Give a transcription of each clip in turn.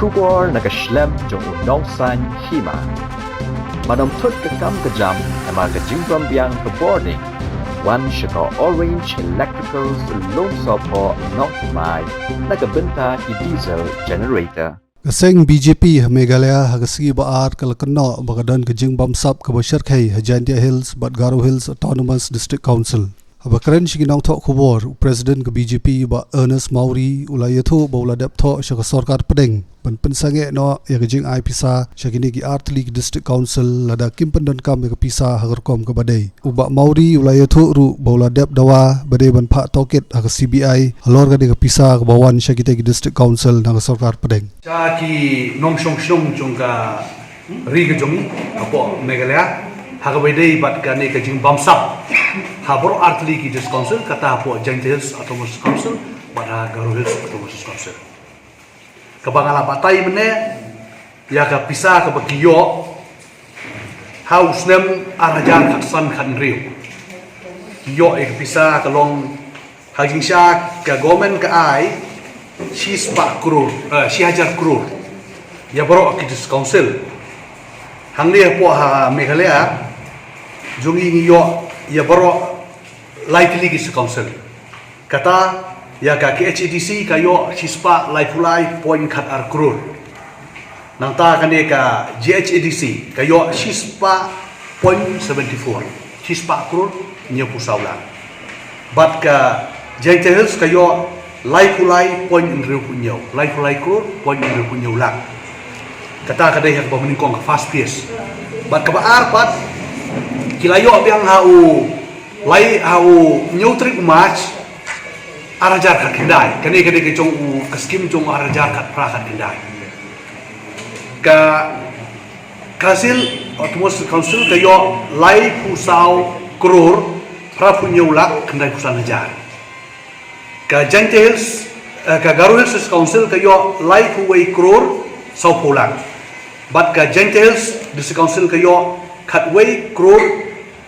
Kubor nakaslem jong unongsan hima. Manomtut kekam kejam emar kejingrom biang ke boarding. Wan shaka orange electrical long sopo not mai nakabenta ki diesel generator. Kaseng BJP Meghalaya hagasi baar kalakno bagadan kejing bamsap kabashar khai Hajantia Hills Garo Hills Autonomous District Council. Abakren shiginang thok khubor President ke BJP ba Ernest Mauri ulayatho bauladap tho shaka sarkar pedeng ban pensange no ya kejing ai pisa shakini ki artli District Council lada kimpendan kam ya pisa hagarkom ke badai uba Mauri ulayatho ru bauladap dawa badai ban pha toket ha CBI halor ga de pisa ke bawan shakite ki District Council na sarkar pedeng cha ki nong shong jongka ri ke jongi apo Meghalaya hagabedei bat ka ne kejing bamsap habor artli ki District Council kata apo Hajantia Hills Autonomous Council pada Garo Hills Autonomous Council kabangala batai mene ya ka pisa ka bagiyo haus nem arajan katsan kan riu yo ek pisa ka long haging sha ka gomen ka ai si spa krur si hajar krur ya baro ki District Council hangli po ha Meghalaya jungi ni yo ya baro likely ki Council kata ya ka HADC kayo sispa laifulai point khat ar krur nang ta kane ka GHADC kayo sispa point 74 sispa krur nya pusaulan bat ka Hajantia Hills kayo laifulai point inriu punyo laifulai krur point inriu punyo lang kata kadai hak bameningkong ka fast pace bat ka baar bat kilayo biang hau lai hau nyutrik match arajar kat kendai kene ke jong u kaskim jong arajar kat pra kat kendai ka kasil Autonomous Council kayo lai pusau krur pra punyulak kendai pusan hajar ka Hajantia Hills ka Garo Hills Council kayo lai puwei krur sau pulang bat ka Hajantia Hills District Council kayo katwei krur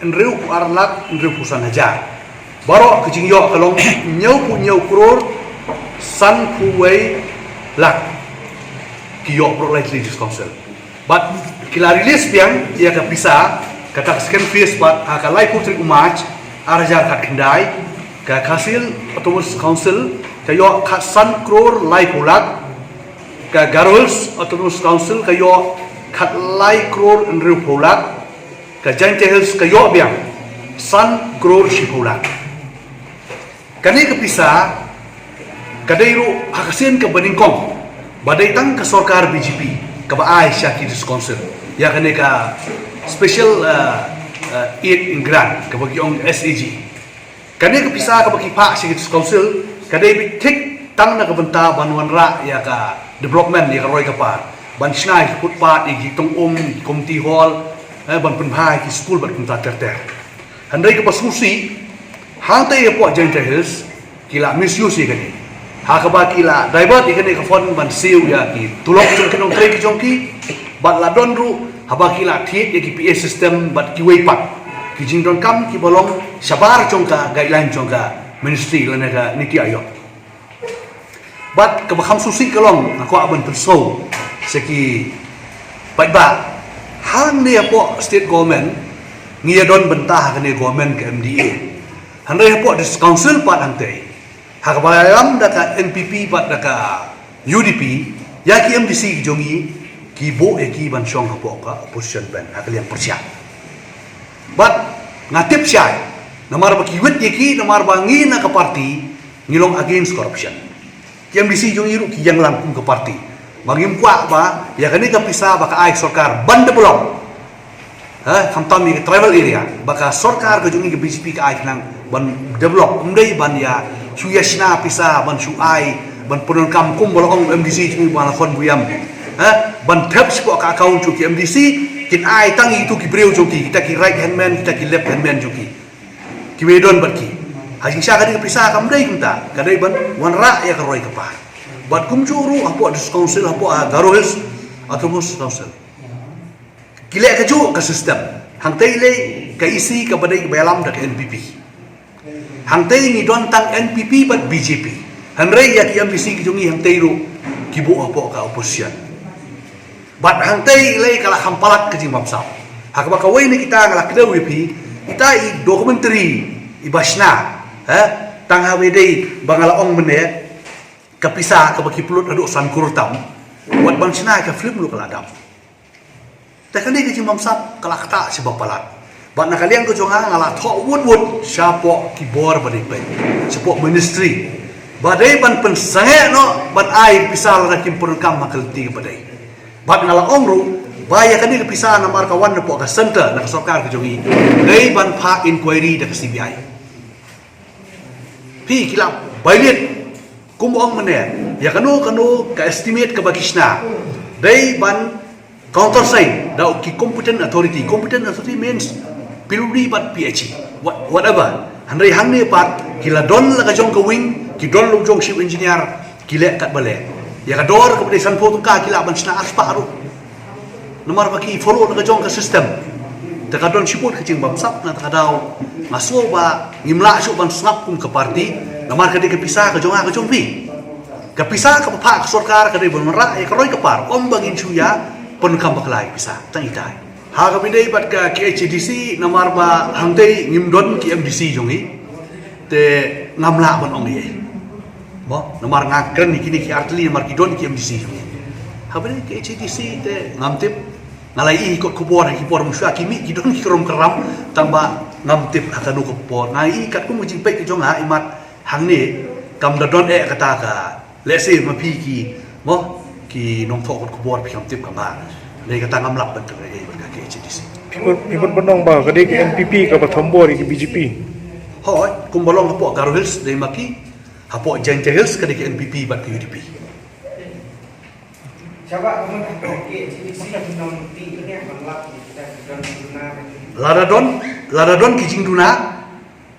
enriu arlak enriu pusan hajar baro kejing yo kalong nyau krur san puwei lak kiyo pro like District Council but kila release piang ia ka pisa kata second phase but akalai putri umaj arajar kat kendai ka kasil Autonomous Council kayo kat san krur lai pulak ka Garo Hills Autonomous Council kayo kat lai krur enriu pulak ka Hajantia Hills kayo biang san krur shipulak kani kepisa kadairu hakasin ke beningkong badai tang ke sarkar BJP ke baai syaki District Council ya kani ka special aid in grant ke bagi ong SAG kani kepisa ke bagi pak syaki District Council kadai bitik tang na kebenta banuan ra ya ka development ya ka roy kapar ban snai footpath igi tong community hall ban penbhai ki school bat kunta terter handai ke pasusi hantai po Hajantia Hills kila misuse kani hakaba kila divert ikani ka fon ban siu ya ki tulok jong kinong trek jongki bat ladon ru haba kila thiet ya ki PA system bat ki wei pak ki jingdon kam ki bolong sabar jongka guideline jongka ministry lana ka niti ayok bat ka bakham susi kalong ako aban perso seki ba hang dia po state government ngiyadon bentah kani government ke MDA handai po District Council pat hantai hakabalam daka NPP pat daka UDP ya ki MDC ki jongi ki bo ki ban syong hapo ka opposition ban hakalian persya but ngatip syai namar ba ki wit ki namar ba ngi na ka party ngilong against corruption ki MDC jongi ru ki yang langkum ke party bangim kwa ba ya kani ka pisa ba ka ai sarkar ban develop kamtam ni travel area baka sarkar ke jongi ke BJP ka ai nang ban develop umdai ban ya suyasna pisa ban suai ban punon kampung bolong MDC cumi ban lakon buyam ban tap spok ka account cuki MDC kin ai tangi itu ki breu cuki kita ki right hand man kita ki left hand man cuki ki wedon barki hajing sya kadi pisa kamdai kunta kadai ban wan ra ya ka roy kapar bat kumjuru apo District Council apo Garo Hills Autonomous Council kile ka ju ka system hang taile ka isi ka badai bayalam dak NPP hang tay ni don tang NPP bat BJP hanrei ya ki MDC ki jungi hang tay ru kibu apa ka oposisyon. Bat hangtay lay kala hampalat ke jing bamsap. Hakba kawai ni kita ngalak dewi pi kita i dokumentari i basna tang hawedei bangala ong mene kapisa ka baki pulut adu san kurtam wat bangsina ka film lu kala dam. Takkan ni ke jing bamsap kala kata sebab palat. Bat nak kalian ke jonga ngala thok wud siapa kibor badai pai. Siapa ministry. Badai ban pensange no ban ai pisal na kimpurkam makalti badai. Bat ngala ongru baya kani pisah na marka wan na po ka center na sarkar ke jongi dai ban pha inquiry da CBI pi kilap bailit kumong mene ya kanu ka estimate ka bakisna dai ban counter sign da ki competent authority means piluri bat PhD whatever handai hangne pat kila don la ka jong ka wing ki don lu jong ship engineer kile kat bale ya ka dor ka san po ka kila ban sna aspa aru nomor bagi follow na kajong ka system takadon siput kajing bamsap na takadaw maso ba ngimla syo ban snap kum ka party nomor kadi ka pisah kajong pi ka pisah ka pa ka sarkar kadi bon ra e karoy ka par om bangin suya pon kam baklay pisah tang itay ha ka bidai bat ka KHDC nomor ba hangtay ngimdon ki MDC jongi te ngamla bon ong ye mo nomor ngakren ni kini ki artli nomor ki don ki MDC jongi ha bidai KHDC te ngamtip ngalai ikut kubor musya kimi kidon kirom keram tambah ngamtip akadu kubor ngai ikat ku mujing pek jonga imat hangni kam dadon kata ka lese mapi ki mo ki nong thok kubor pi ngamtip kama dei kata ngamlap ban ka ei ban ka KHDC people benong ba kadi ki NPP ka bathambor ki BJP hoi kumbolong hapo Garo Hills dei maki hapo Jaintia Hills kadi ki NPP bat ki UDP Coba kamu sini nomor 3 ini mengelap kita Ladadon kijing duna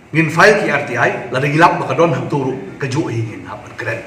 ngin file ki RTI lada ngilap bakadon ham turu keju ingin hapan keren